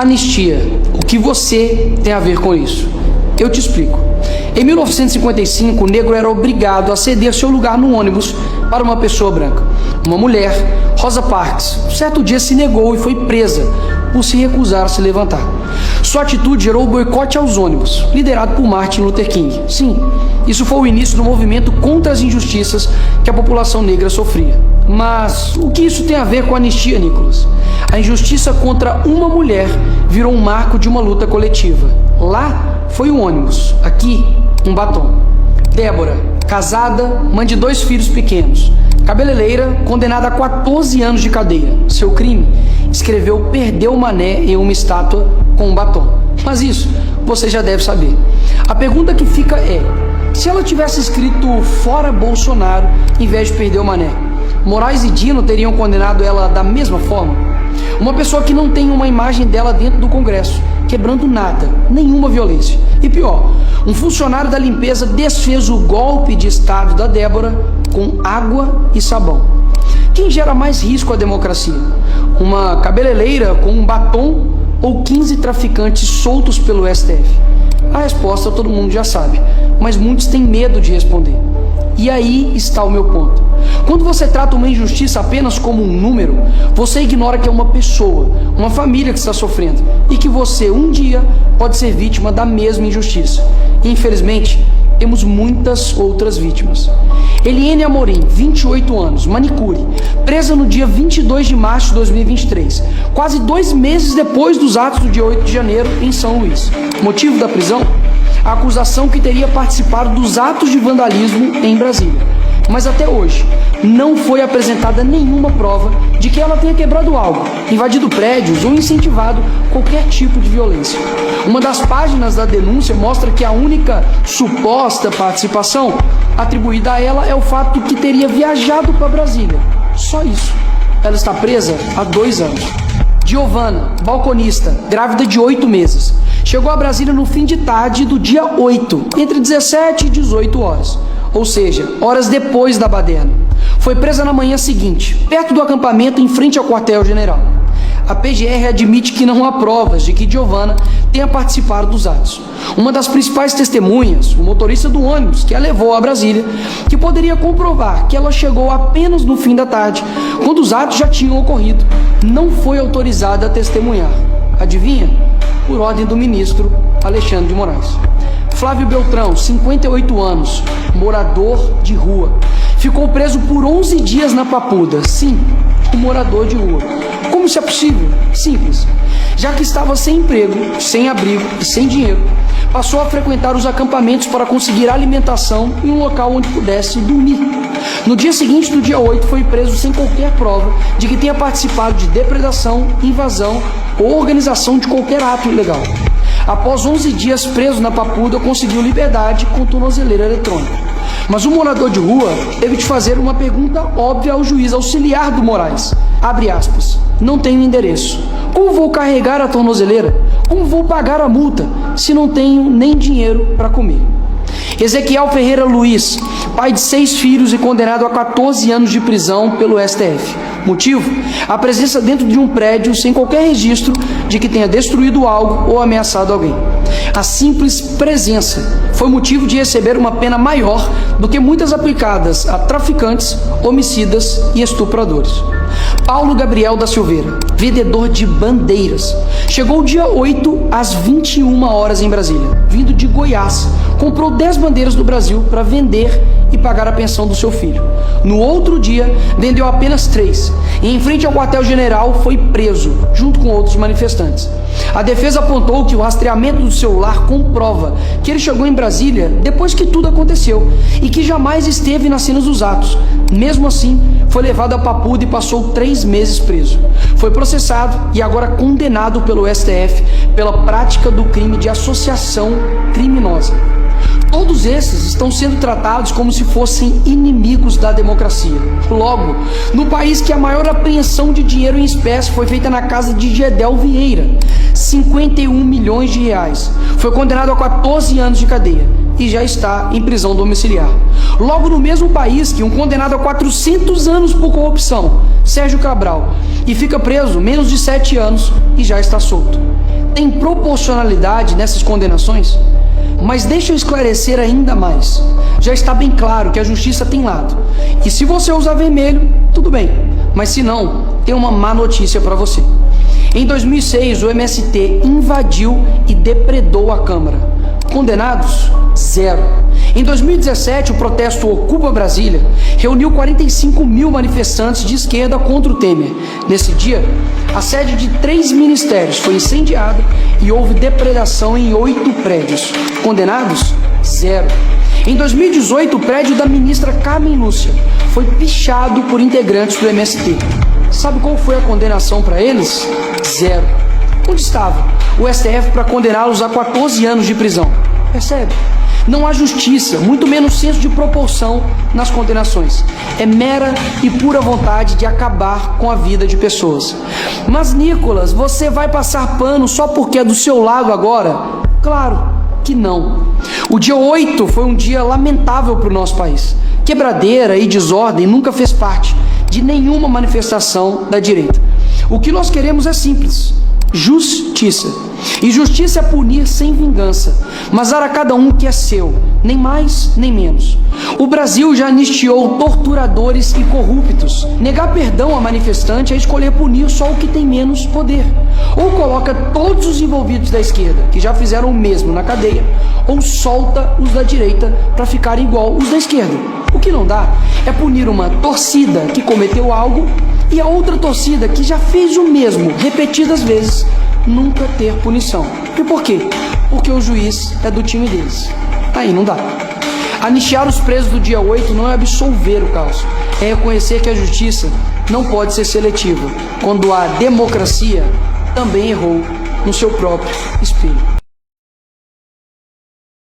Anistia. O que você tem a ver com isso? Eu te explico. Em 1955, o negro era obrigado a ceder seu lugar no ônibus para uma pessoa branca. Uma mulher, Rosa Parks, certo dia se negou e foi presa por se recusar a se levantar. Sua atitude gerou o boicote aos ônibus, liderado por Martin Luther King. Sim, isso foi o início do movimento contra as injustiças que a população negra sofria. Mas o que isso tem a ver com a anistia, Nicolas? A injustiça contra uma mulher virou um marco de uma luta coletiva. Lá foi o ônibus, aqui um batom. Débora, casada, mãe de 2 filhos pequenos, cabeleireira, condenada a 14 anos de cadeia. Seu crime? Escreveu "Perdeu o Mané" em uma estátua com um batom. Mas isso você já deve saber. A pergunta que fica é: se ela tivesse escrito "Fora Bolsonaro" em vez de "Perdeu o Mané", Moraes e Dino teriam condenado ela da mesma forma? Uma pessoa que não tem uma imagem dela dentro do Congresso, quebrando nada, nenhuma violência. E pior, um funcionário da limpeza desfez o golpe de Estado da Débora com água e sabão. Quem gera mais risco à democracia? Uma cabeleireira com um batom ou 15 traficantes soltos pelo STF? A resposta todo mundo já sabe, mas muitos têm medo de responder. E aí está o meu ponto. Quando você trata uma injustiça apenas como um número, você ignora que é uma pessoa, uma família que está sofrendo e que você um dia pode ser vítima da mesma injustiça. E, infelizmente, temos muitas outras vítimas. Eliene Amorim, 28 anos, manicure, presa no dia 22 de março de 2023, quase 2 meses depois dos atos do dia 8 de janeiro em São Luís. Motivo da prisão? A acusação que teria participado dos atos de vandalismo em Brasília. Mas até hoje, não foi apresentada nenhuma prova de que ela tenha quebrado algo, invadido prédios ou incentivado qualquer tipo de violência. Uma das páginas da denúncia mostra que a única suposta participação atribuída a ela é o fato que teria viajado para Brasília. Só isso. Ela está presa há 2 anos. Giovana, balconista, grávida de 8 meses. Chegou a Brasília no fim de tarde do dia 8, entre 17 e 18 horas. Ou seja, horas depois da baderna. Foi presa na manhã seguinte, perto do acampamento em frente ao quartel-general. A PGR admite que não há provas de que Giovana tenha participado dos atos. Uma das principais testemunhas, o motorista do ônibus que a levou a Brasília, que poderia comprovar que ela chegou apenas no fim da tarde, quando os atos já tinham ocorrido, não foi autorizada a testemunhar. Adivinha? Por ordem do ministro Alexandre de Moraes. Flávio Beltrão, 58 anos, morador de rua. Ficou preso por 11 dias na Papuda. Sim, um morador de rua. Como isso é possível? Simples. Já que estava sem emprego, sem abrigo e sem dinheiro, passou a frequentar os acampamentos para conseguir alimentação em um local onde pudesse dormir. No dia seguinte, do dia 8, foi preso sem qualquer prova de que tenha participado de depredação, invasão ou organização de qualquer ato ilegal. Após 11 dias preso na Papuda, conseguiu liberdade com tornozeleira eletrônica. Mas o morador de rua teve de fazer uma pergunta óbvia ao juiz auxiliar do Moraes. Abre aspas. Não tenho endereço. Como vou carregar a tornozeleira? Como vou pagar a multa se não tenho nem dinheiro para comer? Ezequiel Ferreira Luiz, pai de 6 filhos e condenado a 14 anos de prisão pelo STF. Motivo? A presença dentro de um prédio sem qualquer registro de que tenha destruído algo ou ameaçado alguém. A simples presença foi motivo de receber uma pena maior do que muitas aplicadas a traficantes, homicidas e estupradores. Paulo Gabriel da Silveira, vendedor de bandeiras, chegou dia 8 às 21 horas em Brasília, vindo de Goiás. Comprou 10 bandeiras do Brasil para vender e pagar a pensão do seu filho. No outro dia, vendeu apenas 3 e, em frente ao quartel-general, foi preso, junto com outros manifestantes. A defesa apontou que o rastreamento do celular comprova que ele chegou em Brasília depois que tudo aconteceu e que jamais esteve nas cenas dos atos. Mesmo assim, foi levado a Papuda e passou 3 meses preso. Foi processado e agora condenado pelo STF pela prática do crime de associação criminosa. Todos esses estão sendo tratados como se fossem inimigos da democracia. Logo, no país que a maior apreensão de dinheiro em espécie foi feita na casa de Gedel Vieira, 51 milhões de reais. Foi condenado a 14 anos de cadeia. e já está em prisão domiciliar. Logo no mesmo país que um condenado a 400 anos por corrupção, Sérgio Cabral, e fica preso menos de 7 anos e já está solto. Tem proporcionalidade nessas condenações? Mas deixa eu esclarecer ainda mais. Já está bem claro que a justiça tem lado. E se você usar vermelho, tudo bem. Mas se não, tem uma má notícia para você. Em 2006, o MST invadiu e depredou a Câmara. Condenados? Zero. Em 2017, o protesto Ocupa Brasília reuniu 45 mil manifestantes de esquerda contra o Temer. Nesse dia, a sede de 3 ministérios foi incendiada e houve depredação em 8 prédios. Condenados? Zero. Em 2018, o prédio da ministra Carmen Lúcia foi pichado por integrantes do MST. Sabe qual foi a condenação para eles? Zero. Onde estava o STF para condená-los a 14 anos de prisão? Percebe? Não há justiça, muito menos senso de proporção nas condenações. É mera e pura vontade de acabar com a vida de pessoas. Mas, Nicolas, você vai passar pano só porque é do seu lado agora? Claro que não. O dia 8 foi um dia lamentável para o nosso país. Quebradeira e desordem nunca fez parte de nenhuma manifestação da direita. O que nós queremos é simples: justiça. E justiça é punir sem vingança, mas dar a cada um o que é seu, nem mais nem menos. O Brasil já anistiou torturadores e corruptos. Negar perdão a manifestante é escolher punir só o que tem menos poder. Ou coloca todos os envolvidos da esquerda, que já fizeram o mesmo, na cadeia, ou solta os da direita para ficar igual os da esquerda. O que não dá é punir uma torcida que cometeu algo e a outra torcida que já fez o mesmo repetidas vezes nunca ter punição. E por quê? Porque o juiz é do time deles. Aí não dá. Anistiar os presos do dia 8 não é absolver o caos, é reconhecer que a justiça não pode ser seletiva, quando a democracia também errou no seu próprio espelho.